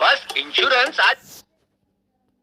बस इंश्योरेंस आज।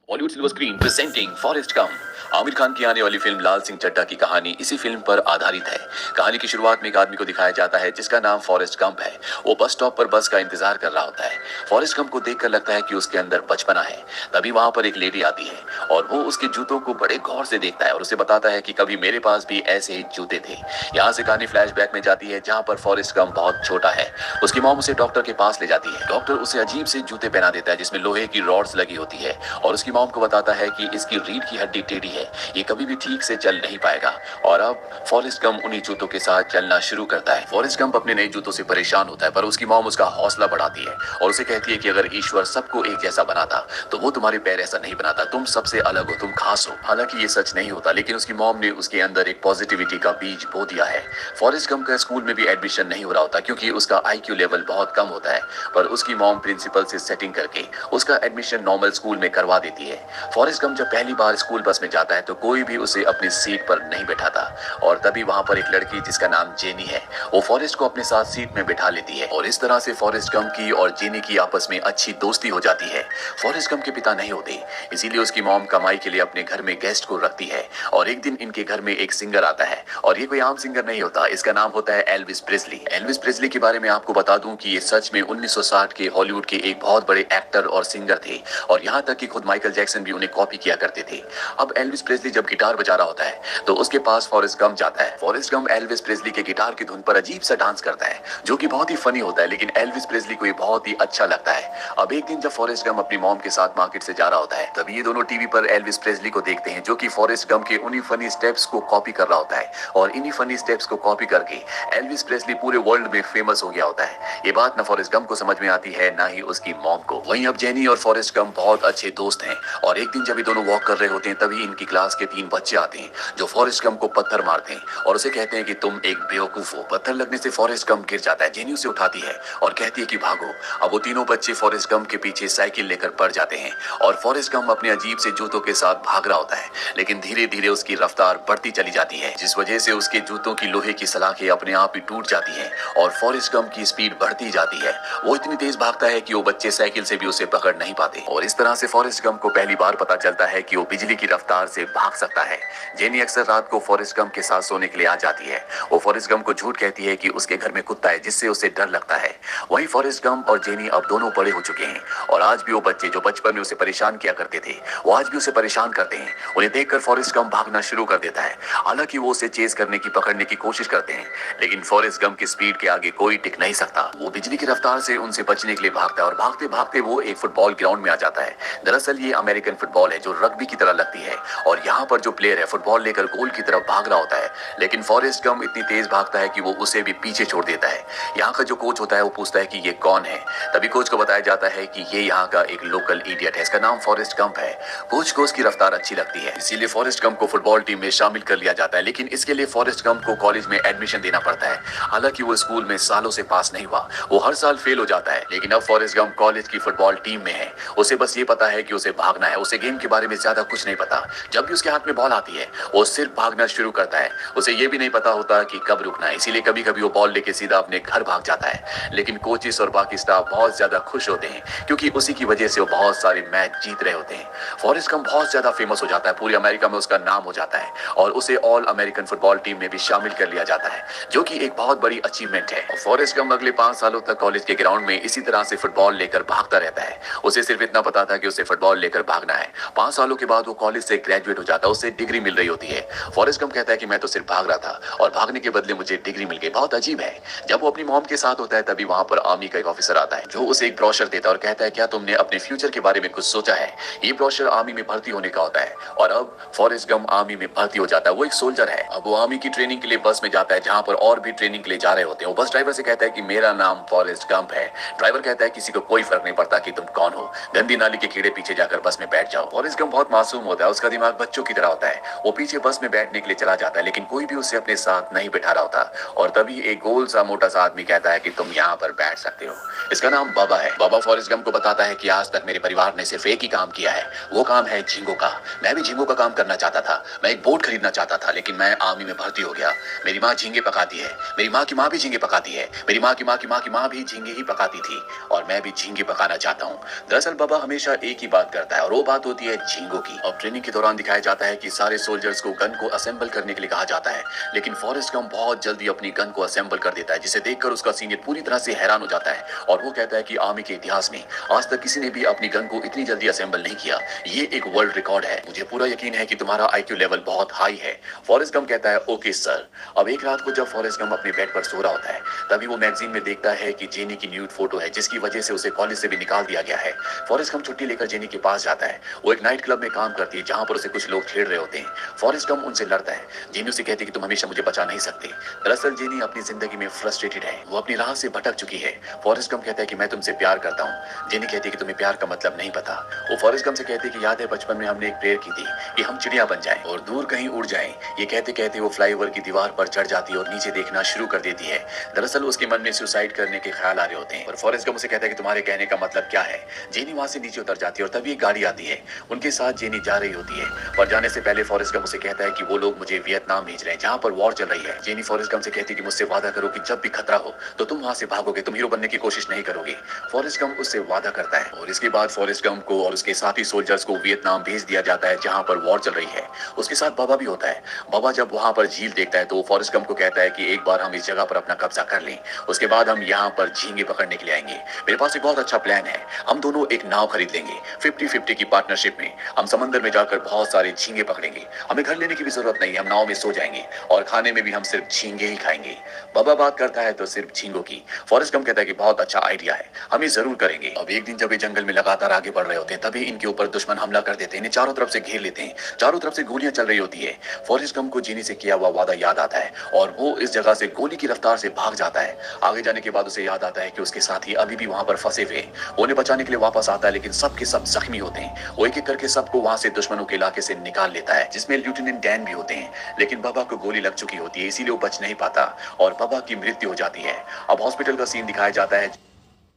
Bollywood silver screen presenting Forrest Gump. Aamir Khan की आने वाली फिल्म लाल सिंह चड्ढा की कहानी इसी फिल्म पर आधारित है। कहानी की शुरुआत में एक आदमी को दिखाया जाता है जिसका नाम फॉरेस्ट गंप है। वो बस स्टॉप पर बस का इंतजार कर रहा होता है। फॉरेस्ट गंप को देखकर लगता है कि उसके अंदर बचपना है। तभी वहां पर एक लेडी आती है और वो उसके जूतों को बड़े गौर से देखता है और उसे बताता है कि कभी मेरे पास भी ऐसे ही जूते थे। यहाँ से कहानी फ्लैशबैक में जाती है जहाँ पर फॉरेस्ट गंप बहुत छोटा है। उसकी मॉम उसे डॉक्टर के पास ले जाती है। डॉक्टर उसे अजीब से जूते पहना देता है जिसमें लोहे की रॉड्स लगी होती है और उसकी मॉम को बताता है कि इसकी रीढ़ की हड्डी टेढ़ी है, ये कभी भी ठीक से चल नहीं पाएगा। और अब फॉरेस्ट गंप उन्हीं जूतों के साथ चलना शुरू करता है। फॉरेस्ट गंप अपने नए जूतों से परेशान होता है पर उसकी मॉम उसका हौसला बढ़ाती है और उसे कहती है कि अगर ईश्वर सबको एक जैसा बनाता तो वो तुम्हारे पैर ऐसा नहीं बनाता, तुम सबसे अलग हो, तुम खास हो। हालांकि ये सच नहीं होता लेकिन उसकी मॉम ने उसके अंदर एक पॉजिटिविटी का बीज बो दिया है। फॉरेस्ट गंप का स्कूल में भी एडमिशन नहीं हो रहा होता क्योंकि उसका IQ लेवल बहुत कम होता है, पर उसकी मॉम प्रिंसिपल से सेटिंग करके उसका एडमिशन नॉर्मल स्कूल में करवा देती है। फॉरेस्ट गंप जब पहली बार स्कूल बस में जाता है तो कोई भी उसे अपनी सीट पर नहीं बैठाता और तभी वहां पर एक लड़की जिसका नाम जेनी है वो फॉरेस्ट को अपने साथ सीट में बैठा लेती है और इस तरह से फॉरेस्ट गंप की और जेनी की आपस में अच्छी दोस्ती हो जाती है। फॉरेस्ट गंप के पिता नहीं होते इसीलिए उसकी मॉम कमाई के लिए अपने घर में गेस्ट को रखती है और एक दिन इनके घर में एक सिंगर आता है और ये कोई आम सिंगर नहीं होता, इसका नाम होता है एल्विस प्रेस्ली। एल्विस प्रेस्ली के बारे में आपको बता दूं कि ये सच में 1960 के हॉलीवुड के एक बहुत बड़े एक्टर और सिंगर थे और यहाँ तक कि खुद माइकल जैक्सन भी उन्हें कॉपी किया करते थे। अब एल्विस प्रेस्ली जब गिटार बजा रहा होता है तो उसके पास फॉरेस्ट गंप जाता है। फॉरेस्ट गंप एल्विस प्रेस्ली के गिटार की धुन पर अजीब सा डांस करता है जो कि बहुत ही फनी होता है लेकिन एल्विस प्रेस्ली को ये बहुत ही अच्छा लगता है। अब एक दिन जब फॉरेस्ट गंप अपनी मॉम के साथ मार्केट से जा रहा होता है तभी ये दोनों टीवी पर एल्विस प्रेस्ली को देखते हैं जो कि फॉरेस्ट गंप के उन्हीं फनी स्टेप्स को कॉपी कर रहा होता है और इन्हीं फनी स्टेप्स को कॉपी करके एल्विस प्रेस्ली पूरे वर्ल्ड में फेमस हो गया होता है। ये बात ना फॉरेस्ट गंप को समझ में आती है ना ही उसकी मॉम को। वहीं अब जेनी और फॉरेस्ट गंप बहुत अच्छे दोस्त हैं और एक दिन जब ये दोनों वॉक कर रहे होते हैं तभी इनकी क्लास के 3 बच्चे आते हैं जो फॉरेस्ट गंप को पत्थर मारते हैं और उसे कहते हैं कि तुम एक बेवकूफ हो। पत्थर लगने से फॉरेस्ट गंप गिर जाता है। जेनी उसे उठाती है और कहती है कि भागो। अब वो तीनों बच्चे फॉरेस्ट गंप के पीछे साइकिल लेकर पड़ जाते हैं और फॉरेस्ट गंप अपने अजीब से जूतों के साथ भाग रहा होता है लेकिन धीरे धीरे उसकी रफ्तार बढ़ती चली जाती है जिस वजह से उसके जूतों की लोहे की सलाखें अपने आप ही टूट जाती हैं और फॉरेस्ट गंप की स्पीड बढ़ती जाती है। वो इतनी तेज भागता है कि वो बच्चे साइकिल से भी उसे पकड़ नहीं पाते और इस तरह से फॉरेस्ट गंप को पहली बार पता चलता है कि वो बिजली की रफ्तार से भाग सकता है। जेनी अक्सर रात को फॉरेस्ट गंप के साथ सोने के लिए आ जाती है। वो फॉरेस्ट गंप को झूठ कहती है कि उसके घर में कुत्ता है जिससे उसे डर लगता है। वहीं फॉरेस्ट गंप और जेनी अब दोनों बड़े हो चुके हैं और आज भी वो बच्चे जो बचपन में उसे परेशान किया करते थे वो आज भी उसे परेशान करते हैं। उन्हें देखकर फॉरेस्ट गंप भागना शुरू कर देता है। हालांकि वो उसे चेज करने की पकड़ने की कोशिश करते हैं लेकिन फॉरेस्ट गंप की स्पीड के आगे कोई टिक नहीं सकता। वो बिजली की रफ्तार से उनसे बचने के लिए भागता है और भागते भागते वो एक फुटबॉल ग्राउंड में आ जाता है। दरअसल ये अमेरिकन फुटबॉल है जो रग्बी की तरह लगती है और यहाँ पर जो प्लेयर है फुटबॉल लेकर गोल की तरफ भाग रहा होता है लेकिन फॉरेस्ट गंप इतनी तेज भागता है कि वो उसे भी पीछे छोड़ देता है। यहाँ का जो कोच होता है वो पूछता है कि ये कौन है। तभी कोच को बताया जाता है कि ये यहाँ का एक लोकल इडियट है, इसका नाम फॉरेस्ट गंप है। कोच को उसकी रफ्तार अच्छी लगती है इसीलिए फॉरेस्ट गंप को फुटबॉल टीम में शामिल कर लिया जाता है लेकिन इसके लिए फॉरेस्ट गंप को कॉलेज में एडमिशन देना पड़ता है। हालांकि वो स्कूल में सालों से पास नहीं हुआ, वो हर साल फेल हो जाता है लेकिन अब फॉरेस्ट गंप कॉलेज की फुटबॉल टीम में है। उसे बस ये पता है कि उसे भागना है, उसे गेम के बारे में ज्यादा कुछ नहीं पता। जब भी उसके हाथ में बॉल आती है वो सिर्फ भागना शुरू करता है। उसे ये भी नहीं पता होता कि कब रुकना है इसीलिए कभी कभी वो बॉल लेके सीधा अपने घर भाग जाता है लेकिन कोचेस और बाकी स्टाफ बहुत ज्यादा खुश होते हैं क्योंकि उसी की वजह से वो बहुत सारे मैच जीत रहे होते हैं। फॉरेस्ट गंप बहुत ज्यादा फेमस हो जाता है, पूरी अमेरिका में उसका नाम हो जाता है और उसे ऑल अमेरिकन फुटबॉल टीम में भी शामिल कर लिया जाता है जो कि एक बहुत बड़ी अचीवमेंट है। फॉरेस्ट गंप अगले 5 सालों तक कॉलेज के ग्राउंड में इसी तरह से फुटबॉल लेकर भागता रहता है। उसे सिर्फ इतना पता था कि उसे फुटबॉल लेकर भागना है। 5 सालों के बाद वो कॉलेज से ग्रेजुएट हो जाता है, उसे डिग्री मिल रही होती है। फॉरेस्ट गंप कहता है कि मैं तो सिर्फ भाग रहा था और भागने के बदले मुझे डिग्री मिल गई। बहुत अजीब है। जब वो अपनी मॉम के साथ होता है तभी वहां पर आर्मी का एक ऑफिसर आता है जो उसे एक ब्रोशर देता है और कहता है क्या तुमने अपने फ्यूचर के बारे में कुछ सोचा है। ये ब्रोशर आर्मी में भर्ती होने का होता है और अब फॉरेस्ट गंप आर्मी में भर्ती हो जाता है। वो एक सोल्जर है। अब वो आर्मी की ट्रेनिंग के लिए बस में जाता है जहां पर और भी ट्रेनिंग के लिए जा रहे होते हैं। वो बस ड्राइवर से कहता है कि मेरा नाम फॉरेस्ट गंप है। ड्राइवर कहता है किसी को कोई फर्क नहीं पड़ता कि तुम कौन हो, गंदी नाली के कीड़े पीछे जाकर बस में बैठ जाओ। फॉरेस्ट गंप बहुत मासूम होता है, उसका दिमाग दिमाग बच्चों की तरह होता है। वो पीछे बस में बैठने के लिए चला जाता है, लेकिन कोई भी उसे अपने साथ नहीं बिठा रहा होता। और तभी एक गोल सा मोटा सा आदमी कहता है कि तुम यहाँ पर बैठ सकते हो। इसका नाम बाबा है। बाबा फॉरेस्ट गंप को बताता है कि आज तक मेरे परिवार ने सिर्फ एक ही काम किया है, वो काम है झींगों का। मैं भी झींगों का काम करना चाहता था। मैं एक बोट खरीदना चाहता था, लेकिन मैं आर्मी में भर्ती हो गया। मेरी माँ झींगे पकाती है, मेरी माँ की माँ भी झींगे पकाती है, मेरी माँ की माँ की माँ की माँ भी झींगे ही पकाती थी, और मैं भी झींगे पकाना चाहता हूँ। दरअसल बाबा हमेशा एक ही बात करता है, और वो बात होती है झींगों की। और ट्रेनिंग के दौरान दिखाया जाता है कि सारे सोल्जर्स को गन को असेंबल करने के लिए कहा जाता है, लेकिन फॉरेस्ट गंप बहुत जल्दी अपनी गन को असेंबल कर देता है, जिसे देखकर उसका सीनियर पूरी तरह से हैरान हो जाता है। और वो कहता है कि आर्मी के इतिहास में आज तक किसी ने भी अपनी गन को इतनी जल्दी असेंबल नहीं किया। ये एक वर्ल्ड रिकॉर्ड है। मुझे पूरा यकीन है कि तुम्हारा आईक्यू लेवल बहुत हाई है। फॉरेस्ट गंप कहता है ओके सर। अब एक रात को जब फॉरेस्ट गंप अपने बेड पर सो रहा होता है, तभी वो मैगजीन में देखता है कि जेनी की न्यूड फोटो है, जिसकी वजह से उसे कॉलेज से भी निकाल दिया गया है। फॉरेस्ट गंप छुट्टी लेकर जेनी के पास जाता है। वो एक नाइट क्लब में काम करती है, जहां पर उसे कुछ लोग छेड़ रहे होते हैं। फॉरेस्ट गंप उनसे लड़ता है। जेनी उसे कहती है कि तुम हमेशा मुझे बचा नहीं सकते। दरअसल जेनी अपनी जिंदगी में फ्रस्ट्रेटेड है, वो अपनी राह से भटक चुकी है। फॉरेस्ट गंप कहता है कि मैं तुमसे प्यार करता हूँ। जेनी कहती है कि तुम्हें प्यार का मतलब नहीं पता। वो फॉरेस्ट गंप से कहती है कि याद है बचपन में हमने एक प्रेयर की थी कि हम चिड़िया बन जाएं और दूर कहीं उड़ जाएं। ये कहते कहते वो फ्लाईओवर की दीवार पर चढ़ जाती है और नीचे देखना शुरू कर देती है। दरअसल उसके मन में सुसाइड करने के ख्याल आ रहे होते हैं, और फॉरेस्ट गंप उसे कहता है कि तुम्हारे कहने का मतलब क्या है। जेनी वहां से नीचे उतर जाती है, और तभी एक गाड़ी आती है। उनके साथ जेनी जा रही होती है, और जाने से पहले फॉरेस्ट गंप उसे कहता है कि वो लोग मुझे वियतनाम भेज रहे हैं, जहां पर वॉर चल रही है। जेनी फॉरेस्ट गंप से कहती है कि मुझसे वादा करो कि जब भी खतरा हो तो तुम वहां से भागोगे, तुम हीरो बनने की कोशिश नहीं करोगे। फॉरेस्ट गंप उससे वादा करता है, और इसके बाद फॉरेस्ट गंप को और उसके साथी सोल्जर्स को वियतनाम भेज दिया जाता है, जहां पर वॉर चल रही है। उसके साथ बाबा भी होता है। बाबा जब वहां पर झील देखता है तो फॉरेस्ट गंप को कहता है कि एक बार हम इस जगह पर अपना कब्जा कर लें, उसके बाद हम यहाँ पर झींगे पकड़ने के लिए आएंगे। मेरे पास एक बहुत अच्छा प्लान है। हम दोनों एक नाव खरीद लेंगे, 50-50 की पार्टनरशिप में। हम समंदर में जाकर बहुत सारे झींगे पकड़ेंगे। हमें घर लेने की भी जरूरत नहीं, हम नाव में सो जाएंगे, और खाने में भी हम सिर्फ झींगे ही खाएंगे। बाबा बात करता है तो सिर्फ झींगों की। फॉरेस्ट गंप कहता है कि बहुत अच्छा आइडिया है, हम ये जरूर करेंगे। अब एक दिन जब ये जंगल में लगातार आगे बढ़ रहे होते हैं, तभी इनके ऊपर दुश्मन हमला कर देते हैं, इन्हें चारों तरफ से घेर लेते हैं। चारों तरफ से गोलियां चल रही होती है। फॉरेस्ट गंप को जेनी से किया हुआ वादा याद आता है, और वो इस जगह से गोली की रफ्तार से भाग जाता है। आगे जाने के बाद उसे याद आता है कि उसके साथी अभी भी वहां पर फंसे हुए हैं। वो उन्हें बचाने के लिए वापस आता है, लेकिन सब के सब जख्मी होते हैं। वो एक एक करके सबको वहां से दुश्मनों के इलाके से निकाल लेता है, जिसमें लेफ्टिनेंट डैन भी होते हैं। लेकिन बाबा को गोली लग चुकी होती है, इसीलिए वो बच नहीं पाता, और बाबा की मृत्यु हो जाती है। अब हॉस्पिटल का सीन दिखाया जाता है।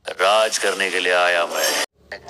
राज करने के लिए आया मैं,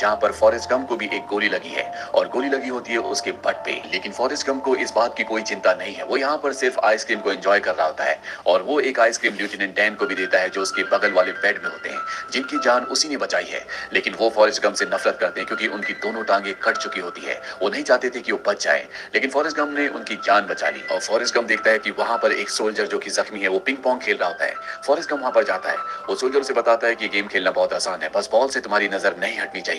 जहां पर फॉरेस्ट गंप को भी एक गोली लगी है, और गोली लगी होती है उसके बट पे। लेकिन फॉरेस्ट गंप को इस बात की कोई चिंता नहीं है। वो यहाँ पर सिर्फ आइसक्रीम को एंजॉय कर रहा होता है, और वो एक आइसक्रीम लेफ्टिनेंट डैन को भी देता है, जो उसके बगल वाले बेड में होते हैं, जिनकी जान उसी ने बचाई है। लेकिन वो फॉरेस्ट गंप से नफरत करते हैं, क्योंकि उनकी दोनों टांगे कट चुकी होती है। वो नहीं चाहते थे कि वो बच जाए, लेकिन फॉरेस्ट गंप ने उनकी जान बचा ली। और फॉरेस्ट गंप देखता है कि वहां पर एक सोल्जर जो कि जख्मी है, वो पिंग पोंग खेल रहा होता है। फॉरेस्ट गंप वहां पर जाता है। वो सोल्जर उसे बताता है कि गेम खेलना बहुत आसान है, बस बॉल से तुम्हारी नजर नहीं हटनी चाहिए।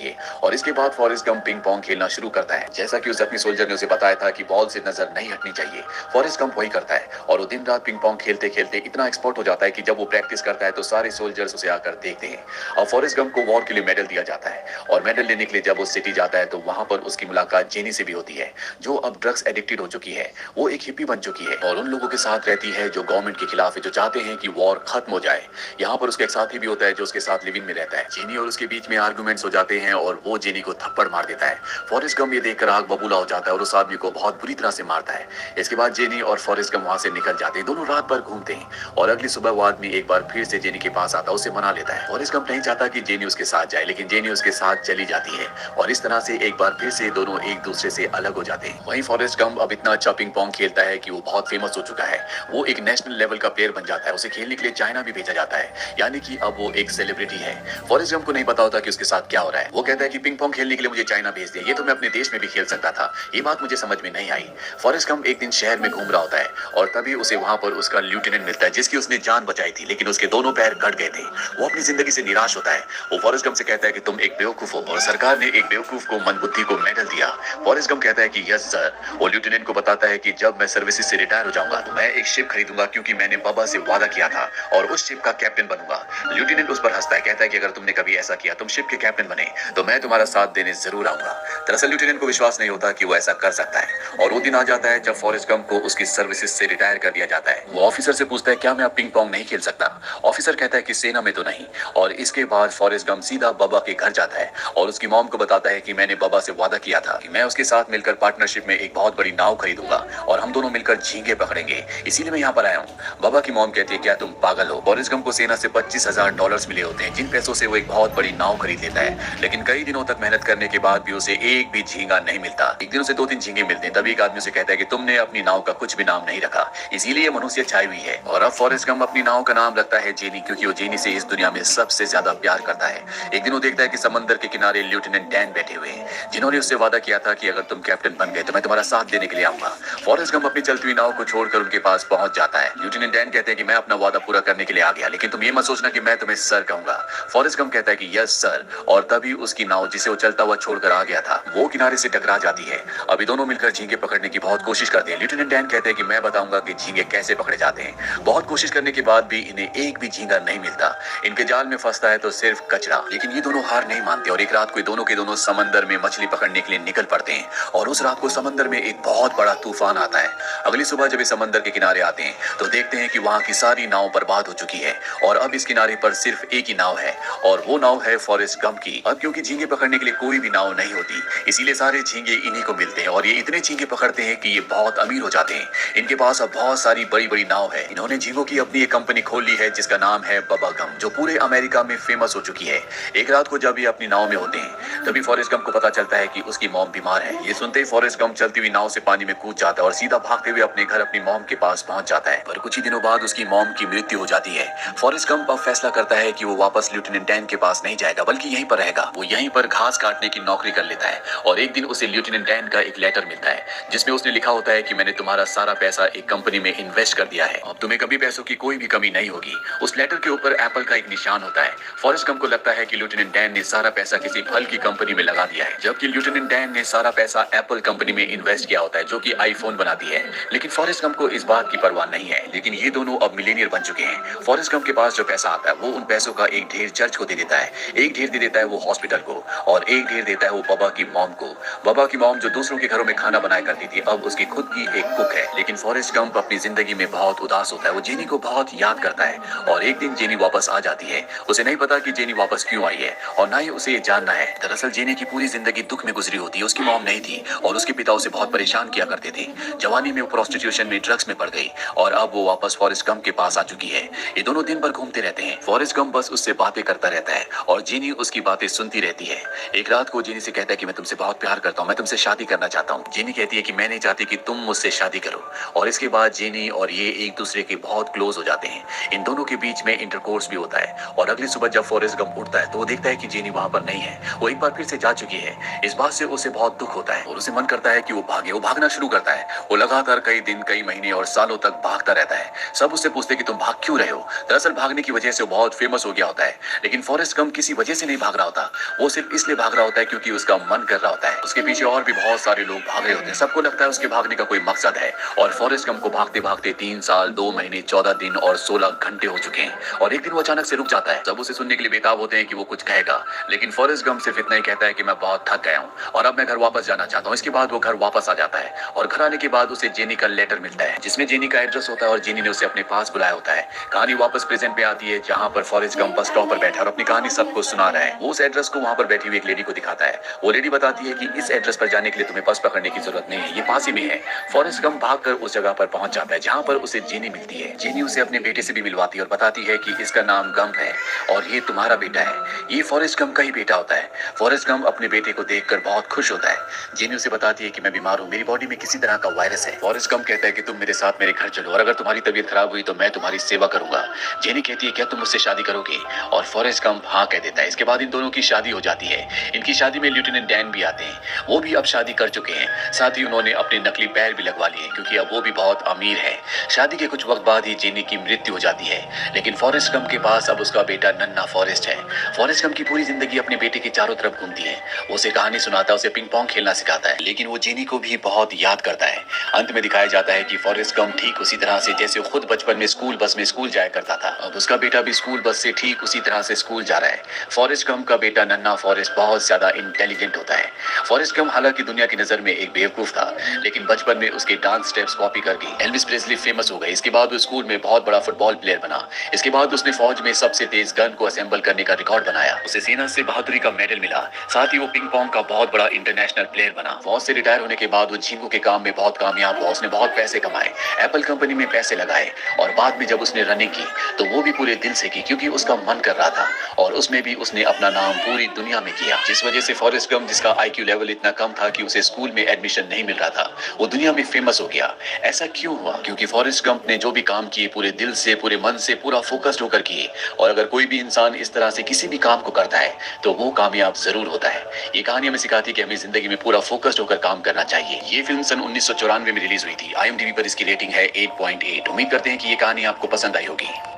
और इसके बाद फॉरेस्ट गंप पिंग पोंग खेलना शुरू करता है, जैसा कि उस जख्मी सोल्जर ने उसे बताया था कि बॉल से नजर नहीं हटनी चाहिए। फॉरेस्ट गंप वही करता है, और वो दिन रात पिंग पोंग खेलते खेलते इतना एक्सपर्ट हो जाता है कि जब वो प्रैक्टिस करता है तो सारे सोल्जर्स उसे आकर देखते हैं। और फॉरेस्ट गंप को वॉर के लिए मेडल दिया जाता है, और मेडल लेने के लिए जब वो सिटी जाता है तो वहां पर उसकी मुलाकात जेनी से भी होती है, जो अब ड्रग्स एडिक्टेड हो चुकी है। वो एक हिप्पी बन चुकी है, और उन लोगों के साथ रहती है जो गवर्नमेंट के खिलाफ है, जो चाहते हैं कि वॉर खत्म हो जाए। यहाँ पर उसका एक साथी भी होता है जो उसके साथ लिविंग में रहता है। जेनी और उसके बीच में आर्गुमेंट्स हो जाते हैं, और वो जेनी को थप्पड़ मार देता है। फॉरेस्ट गंप ये देखकर आग बबूला हो जाता है, और उस आदमी को बहुत बुरी तरह से मारता है। इसके बाद जेनी और फॉरेस्ट गंप वहां से निकल जाते हैं। दोनों रात भर घूमते हैं, और अगली सुबह वो आदमी एक बार फिर से जेनी के पास आता है, उसे मना लेता है। फॉरेस्ट गंप नहीं चाहता कि जेनी उसके साथ जाए, लेकिन जेनी उसके साथ चली जाती है, और इस तरह से एक बार फिर से दोनों एक दूसरे से अलग हो जाते हैं। वहीं फॉरेस्ट गंप अब इतना अच्छा पिंग पोंग खेलता है कि वो बहुत फेमस हो चुका है। वो एक नेशनल लेवल का प्लेयर बन जाता है। उसे खेलने के लिए चाइना भी भेजा जाता है, यानी कि अब वो एक सेलिब्रिटी है। फॉरेस्ट गंप को नहीं पता होता कि उसके साथ क्या हो रहा है। वो कहता है कि पिंग पोंग खेलने के लिए मुझे चाइना भेज दिया, ये तो मैं अपने देश में भी खेल सकता था। ये बात मुझे समझ में नहीं आई। फॉरेस्ट गंप एक दिन शहर में घूम रहा होता है, और तभी उसे वहां पर उसका लेफ्टिनेंट मिलता है, जिसकी उसने जान बचाई थी, लेकिन उसके दोनों पैर कट गए थे। वो अपनी जिंदगी से निराश होता है। वो फॉरेस्ट गंप से कहता है कि तुम एक बेवकूफ हो, और सरकार ने एक बेवकूफ को मंदबुद्धि को मेडल दिया। फॉरेस्ट गंप कहता है कि यस सर। वो लेफ्टिनेंट को बताता है कि जब मैं सर्विसेज से रिटायर हो जाऊंगा तो मैं एक शिप खरीदूंगा, क्योंकि मैंने बाबा से वादा किया था, और उस शिप का कैप्टन बनूंगा। लेफ्टिनेंट उस पर हंसता है, कहता है कि अगर तुमने कभी ऐसा किया तुम शिप के कैप्टन बने तो मैं तुम्हारा साथ देने जरूर आऊंगा। दरअसल लिeutenant को विश्वास नहीं होता कि वो ऐसा कर सकता है और वो दिन आ जाता है जब फॉरेस्ट गंप को उसकी सर्विसेज से रिटायर कर दिया जाता है। वो ऑफिसर से पूछता है क्या मैं अब पिंग पोंग नहीं खेल सकता। ऑफिसर कहता है कि सेना में तो नहीं। और इसके बाद फॉरेस्ट गंप सीधा बबा के घर जाता है और उसकी मॉम को बताता है कि मैंने बबा से वादा किया था कि मैं उसके साथ मिलकर पार्टनरशिप में एक बहुत बड़ी नाव खरीदूंगा और हम दोनों मिलकर झींगे पकड़ेंगे, इसीलिए मैं यहाँ पर आया हूँ। बबा की मॉम कहती है क्या तुम पागल हो। फॉरेस्ट गंप को सेना से $25,000 मिले होते हैं जिन पैसों से वो एक बहुत बड़ी नाव खरीद लेता है, लेकिन कई दिनों तक मेहनत करने के बाद भी उसे एक भी झींगा नहीं मिलता। एक दिन उसे 2-3 झींगे मिलते हैं। तभी एक आदमी उसे कहता है कि तुमने अपनी नाव का कुछ भी नाम नहीं रखा, इसीलिए मनुष्य छाई हुई है। और अब फॉरेस्ट गंप अपनी नाव का नाम रखता है जेनी, क्योंकि वो जेनी से इस दुनिया में सबसे ज्यादा प्यार करता है। एक दिन वो देखता है कि समंदर के किनारे लेफ्टिनेंट डैन बैठे हुए हैं जिन्होंने उससे वादा किया था कि अगर तुम कैप्टन बन गए तो मैं तुम्हारा साथ देने के लिए आऊंगा। फॉरेस्ट गंप अपनी चलती हुई नाव को छोड़कर उनके पास पहुंच जाता है। लेफ्टिनेंट डैन कहते हैं कि मैं अपना वादा पूरा करने के लिए आ गया, लेकिन तुम ये मत सोचना कि मैं तुम्हें सर कहूंगा। फॉरेस्ट गंप कहता है कि यस सर, और तभी उसकी नाव जिसे वो चलता हुआ छोड़कर आ गया था वो किनारे से टकरा जाती है। अभी दोनों मिलकर झींगे पकड़ने की बहुत कोशिश करते हैं। लेफ्टिनेंट डैन कहते हैं कि मैं बताऊंगा कि झींगे कैसे पकड़े जाते हैं। बहुत कोशिश करने के बाद भी इन्हें एक भी झींगा नहीं मिलता। इनके जाल में फंसता है तो सिर्फ कचरा। लेकिन ये दोनों हार नहीं मानते और एक रात को दोनों के दोनों समंदर में मछली पकड़ने के लिए निकल पड़ते हैं। और उस रात को समंदर में एक बहुत बड़ा तूफान आता है। अगली सुबह जब ये समंदर के किनारे आते हैं तो देखते हैं कि वहां की सारी नाव बर्बाद हो चुकी है और अब इस किनारे पर सिर्फ एक ही नाव है और वो नाव है फॉरेस्ट गंप की। अब क्योंकि झींगे पकड़ने के लिए कोई भी नाव नहीं होती, इसीलिए सारे झींगे इन्हीं को मिलते हैं और ये इतने झींगे पकड़ते हैं कि ये बहुत अमीर हो जाते हैं। इनके पास अब बहुत सारी बड़ी बड़ी नाव है। इन्होंने झींगों की अपनी एक कंपनी खोल ली है जिसका नाम है बबा गम, जो पूरे अमेरिका में फेमस हो चुकी है। एक रात को जब ये अपनी नाव में होते हैं तभी फॉरेस्ट गंप को पता चलता है कि उसकी मॉम बीमार है। ये सुनते ही फॉरेस्ट गंप चलती हुई नाव से पानी में कूद जाता है और सीधा भागते हुए अपने घर अपनी मॉम के पास पहुंच जाता है। पर कुछ ही दिनों बाद उसकी मॉम की मृत्यु हो जाती है। फॉरेस्ट गंप अब फैसला करता है कि वो वापस लेफ्टिनेंट डैन के पास नहीं जाएगा बल्कि यहीं पर रहेगा। वो यहीं पर घास काटने की नौकरी कर लेता है और एक दिन उसे लेफ्टिनेंट डैन का एक लेटर मिलता है जिसमें उसने लिखा होता है कि मैंने तुम्हारा सारा पैसा एक कंपनी में इन्वेस्ट कर दिया है, अब तुम्हें कभी पैसों की कोई भी कमी नहीं होगी। उस लेटर के ऊपर एप्पल का एक निशान होता है। फॉरेस्ट गंप को लगता है कि लेफ्टिनेंट डैन ने सारा पैसा किसी फल की कंपनी में लगा दिया है, जबकि लेफ्टिनेंट डैन ने सारा पैसा एप्पल कंपनी में इन्वेस्ट किया होता है जो कि आईफोन बनाती है। लेकिन फॉरेस्ट गंप को इस बात की परवाह नहीं है। लेकिन ये दोनों अब मिलेनियर बन चुके हैं। फॉरेस्ट गंप के पास जो पैसा आता है वो उन पैसों का एक ढेर चर्च को दे देता है, एक ढेर दे देता है वो हॉस्पिटल को और एक ढेर देता है वो बबा की मॉम को। बबा की मॉम जो दूसरों के घरों में खाना बनाया करती थी अब उसकी खुद की एक कुक है। लेकिन फॉरेस्ट गंप अपनी जिंदगी में बहुत उदास होता है। वो जेनी को बहुत याद करता है और एक दिन जेनी वापस आ जाती है। उसे नहीं पता कि जेनी वापस क्यों आई है और ना ही उसे ये जानना है। दरअसल जेनी की पूरी जिंदगी दुख में गुजरी होती है। उसकी मॉम नहीं थी और उसके पिता उसे बहुत परेशान किया करते थे। जवानी में वो प्रोस्टिट्यूशन में ड्रग्स में पड़ गई और अब वो वापस फॉरेस्ट गंप के पास आ चुकी है। ये दोनों दिन भर घूमते रहते हैं। फॉरेस्ट गंप बस उससे बातें करता रहता है और जेनी उसकी बातें सुनती रहती है। एक रात को जेनी से कहता है कि मैं तुमसे बहुत प्यार करता हूँ, मैं तुमसे शादी करना चाहता हूँ। जेनी कहती है कि मैं नहीं चाहती कि तुम मुझसे शादी करो और इसके बाद जेनी और ये एक दूसरे के बहुत क्लोज हो जाते हैं। इन दोनों के बीच में इंटरकोर्स भी होता है और अगली सुबह जब फॉरेस्ट गंप उठता है तो वो देखता है कि जेनी वहां पर नहीं है। वो एक बार फिर से जा चुकी है। इस बात से उसे बहुत दुख होता है और उसे मन करता है कि वो भागे। वो भागना शुरू करता है। वो लगातार कई दिन, कई महीने और सालों तक भागता रहता है। सब उससे पूछते कि तुम भाग क्यों रहे हो। दरअसल भागने की वजह से वो बहुत फेमस हो गया होता है। लेकिन फॉरेस्ट गंप किसी वजह से नहीं भाग रहा होता। वो सिर्फ इसलिए भाग रहा होता है क्योंकि उसका मन कर रहा होता है। उसके पीछे और भी बहुत सारे लोग भाग रहे होते हैं। सबको लगता है उसके भागने का कोई मकसद है और फॉरेस्ट गंप को भागते भागते 3 साल 2 महीने 14 दिन और 16 घंटे हो चुके हैं और एक दिन वो अचानक से रुक जाता है। सब उसे सुनने के लिए बेताब होते हैं कि वो कुछ कहेगा, लेकिन फॉरेस्ट गंप सिर्फ इतना ही कहता है कि मैं बहुत थक गया हूँ और अब मैं घर वापस जाना चाहता हूँ। इसके बाद वो घर वापस आ जाता है और घर आने के बाद उसे जेनी का लेटर मिलता है जिसमें जेनी का एड्रेस होता है और जेनी ने उसे अपने पास बुलाया होता है। कहानी वापस प्रेजेंट पे आती है जहाँ पर फॉरेस्ट गंप बस स्टॉप पर बैठा है और अपनी कहानी सबको सुना रहा है। वो उस एड्रेस को वहाँ पर बैठी हुई एक लेडी को दिखाता है। वो लेडी बताती है कि इस एड्रेस पर जाने के लिए तुम्हें बस पकड़ने की जरूरत नहीं है, ये पास ही में है। फॉरेस्ट गंप भागकर उस जगह पर पहुंच जाता है जहाँ पर उसे जेनी मिलती है। जेनी उसे अपने बेटे से भी मिलवाती है और बताती है कि इसका नाम गंप है और ये तुम्हारा बेटा है। ये फॉरेस्ट गंप का ही बेटा होता है। फॉरेस्ट गंप अपने बेटे को देखकर बहुत खुश होता है। जेनी उसे बताती है कि मैं बीमार हूँ, मेरी बॉडी में किसी तरह का वायरस है। फॉरेस्ट गंप कहता है कि तुम मेरे साथ मेरे घर चलो और अगर तुम्हारी तबीयत खराब हुई तो मैं तुम्हारी सेवा करूंगा। जेनी कहती है क्या तुम मुझसे शादी करोगे और फॉरेस्ट गंप हाँ कह देता है। इसके बाद इन दोनों की शादी हो जाती है। इनकी शादी में लेफ्टिनेंट डैन भी आते हैं। वो भी अब शादी कर चुके हैं। साथ ही उन्होंने अपने नकली पैर भी लगवा लिए क्योंकि अब वो भी बहुत अमीर है। शादी के कुछ वक्त बाद ही जेनी की मृत्यु हो जाती है। लेकिन फॉरेस्ट गंप के पास अब उसका बेटा नन्हा फॉरेस्ट है। फॉरेस्ट गंप की पूरी जिंदगी अपने बेटे के चारों तरफ घूमती है। वो उसे कहानी सुनाता है, उसे पिंग पोंग खेलना सिखाता है, लेकिन वो जेनी को भी बहुत याद करता है। अंत में दिखाया जाता है कि फॉरेस्ट गंप ठीक उसी तरह से जैसे खुद बचपन में स्कूल बस में स्कूल जाया करता था, अब उसका बेटा भी स्कूल बस से ठीक उसी तरह से स्कूल जा रहा है। फॉरेस्ट गंप का बेटा नन्हा फॉरेस्ट बहुत ज्यादा इंटेलिजेंट होता है। फॉरेस्ट गम हालांकि दुनिया की नजर में एक बेवकूफ था, लेकिन बचपन में उसके डांस स्टेप्स कॉपी करके एल्विस प्रेस्ली फेमस हो गए। इसके बाद वो स्कूल में बहुत बड़ा फुटबॉल प्लेयर बना। इसके बाद उसने फौज में सबसे तेज गन को असेंबल करने का रिकॉर्ड बनाया। उसे सेना से बहादुरी का मेडल मिला। साथ ही वो पिंग पोंग का बहुत बड़ा इंटरनेशनल प्लेयर बना। फौज से रिटायर होने के बाद वो झींगों के काम में बहुत कामयाब हुआ। उसने बहुत पैसे कमाए, एप्पल कंपनी में पैसे लगाए, और बाद में जब उसने रनिंग की तो वो भी पूरे दिल से की, क्योंकि उसका मन कर रहा था, और उसमें भी उसने अपना नाम पूरी दुनिया में किया। जिस वजह से फॉरेस्ट गम, जिसका आईक्यू लेवल इतना कम था कि उसे स्कूल में एडमिशन नहीं मिल रहा था, वो दुनिया में फेमस हो गया। ऐसा क्यों हुआ? क्योंकि फॉरेस्ट गंप ने जो भी काम किए पूरे दिल से, पूरे मन से, पूरा फोकस्ड होकर किए। और अगर कोई भी इंसान इस तरह से किसी भी काम को करता है तो वो कामयाब जरूर होता है। ये कहानी हमें सिखाती है कि हमें जिंदगी में पूरा फोकस्ड होकर काम करना चाहिए। ये फिल्म सन 1994 में रिलीज हुई थी। IMDb पर इसकी रेटिंग है 8.8। उम्मीद करते हैं कि ये कहानी आपको पसंद आई होगी।